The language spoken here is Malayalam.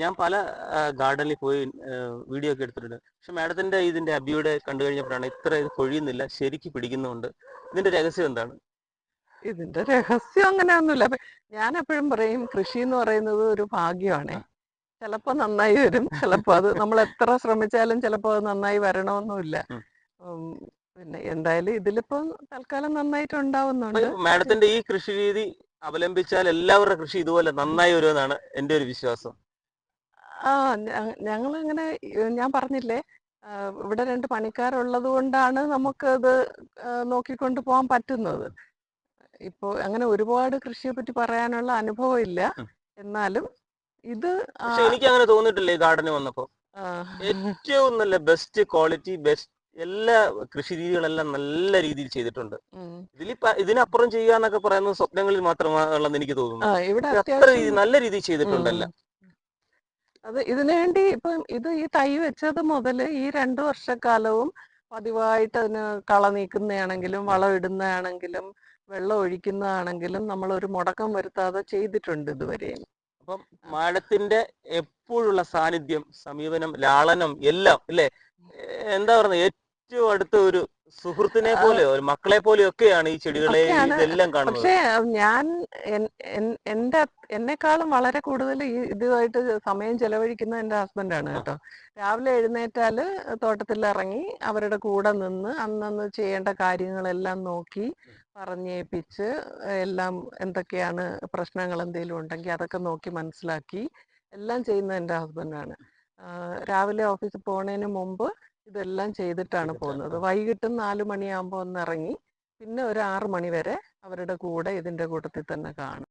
ഞാൻ പല ഗാർഡനിൽ പോയി വീഡിയോ ഒക്കെ എടുത്തിട്ടുണ്ട്. പക്ഷെ മാഡത്തിന്റെ ഇതിന്റെ അബിയുടെ കണ്ടു കഴിഞ്ഞപ്പോഴാണ് ഇത്ര ഇത് കൊഴിയുന്നില്ല, ശരിക്ക് പിടിക്കുന്നുണ്ട്. ഇതിന്റെ രഹസ്യം എന്താണ്? ഇതിന്റെ രഹസ്യം അങ്ങനെയൊന്നുമില്ല. ഞാൻ എപ്പോഴും പറയും, കൃഷി എന്ന് പറയുന്നത് ഒരു ഭാഗ്യമാണേ. ചിലപ്പോൾ നന്നായി വരും, ചിലപ്പോൾ അത് നമ്മൾ എത്ര ശ്രമിച്ചാലും ചിലപ്പോൾ അത് നന്നായി വരണമെന്നുമില്ല. പിന്നെ എന്തായാലും ഇതിലിപ്പോ തൽക്കാലം നന്നായിട്ട് ഉണ്ടാവുന്നുണ്ട്. മാഡത്തിന്റെ ഈ കൃഷി രീതി അവലംബിച്ചാൽ എല്ലാവരുടെ കൃഷി ഇതുപോലെ നന്നായി വരുമെന്നാണ് എന്റെ ഒരു വിശ്വാസം. ഞങ്ങളിങ്ങനെ ഞാൻ പറഞ്ഞില്ലേ, ഇവിടെ 2 പണിക്കാരുള്ളത് കൊണ്ടാണ് നമുക്കത് നോക്കിക്കൊണ്ട് പോകാൻ പറ്റുന്നത്. ഇപ്പോ അങ്ങനെ ഒരുപാട് കൃഷിയെ പറ്റി പറയാനുള്ള അനുഭവം ഇല്ല. എന്നാലും ഇത് എനിക്ക് അങ്ങനെ തോന്നിയിട്ടില്ലേ ഗാർഡന് വന്നപ്പോ? ഏറ്റവും നല്ല ബെസ്റ്റ് ക്വാളിറ്റി, ബെസ്റ്റ് എല്ലാ കൃഷി രീതികളെല്ലാം നല്ല രീതിയിൽ ചെയ്തിട്ടുണ്ട്. ഇതിനപ്പുറം ചെയ്യാന്നൊക്കെ പറയുന്നത് സ്വപ്നങ്ങളിൽ മാത്രമാണെന്ന് എനിക്ക് തോന്നുന്നു. അത്ര നല്ല രീതിയിൽ ചെയ്തിട്ടുണ്ടല്ലോ. അത് ഇതിനു വേണ്ടി ഇപ്പം ഈ തൈ വെച്ചത് മുതൽ ഈ 2 വർഷക്കാലവും പതിവായിട്ട് അതിന് കള നീക്കുന്നതാണെങ്കിലും വളം ഇടുന്നതാണെങ്കിലും വെള്ളം ഒഴിക്കുന്നതാണെങ്കിലും നമ്മൾ ഒരു മുടക്കം വരുത്താതെ ചെയ്തിട്ടുണ്ട് ഇതുവരെയും. അപ്പം മാഡത്തിന്റെ എപ്പോഴുള്ള സാന്നിധ്യം, സമീപനം, ലാളനം എല്ലാം അല്ലെ, എന്താ പറയുന്നത്, ഏറ്റവും അടുത്ത ഒരു സുഹൃത്തിനെ പോലെ, ഒരു മക്കളെ പോലെയൊക്കെയാണ് ഈ ചെടികളെ ഇതെല്ലാം കാണുന്നത്. പക്ഷേ ഞാൻ എന്നെക്കാളും വളരെ കൂടുതൽ ഇതുമായിട്ട് സമയം ചെലവഴിക്കുന്നത് എൻ്റെ ഹസ്ബൻഡാണ് കേട്ടോ. രാവിലെ എഴുന്നേറ്റാല് തോട്ടത്തിൽ ഇറങ്ങി അവരുടെ കൂടെ നിന്ന് അന്നന്ന് ചെയ്യേണ്ട കാര്യങ്ങളെല്ലാം നോക്കി പറഞ്ഞേപ്പിച്ച് എല്ലാം എന്തൊക്കെയാണ് പ്രശ്നങ്ങൾ എന്തെങ്കിലും ഉണ്ടെങ്കിൽ അതൊക്കെ നോക്കി മനസ്സിലാക്കി എല്ലാം ചെയ്യുന്നത് എൻ്റെ ഹസ്ബൻഡാണ്. രാവിലെ ഓഫീസിൽ പോകുന്നതിന് മുമ്പ് ഇതെല്ലാം ചെയ്തിട്ടാണ് പോകുന്നത്. വൈകിട്ടും 4 മണിയാകുമ്പോൾ ഒന്ന് ഇറങ്ങി പിന്നെ ഒരു 6 മണി വരെ അവരുടെ കൂടെ ഇതിൻ്റെ കൂട്ടത്തിൽ തന്നെ കാണും.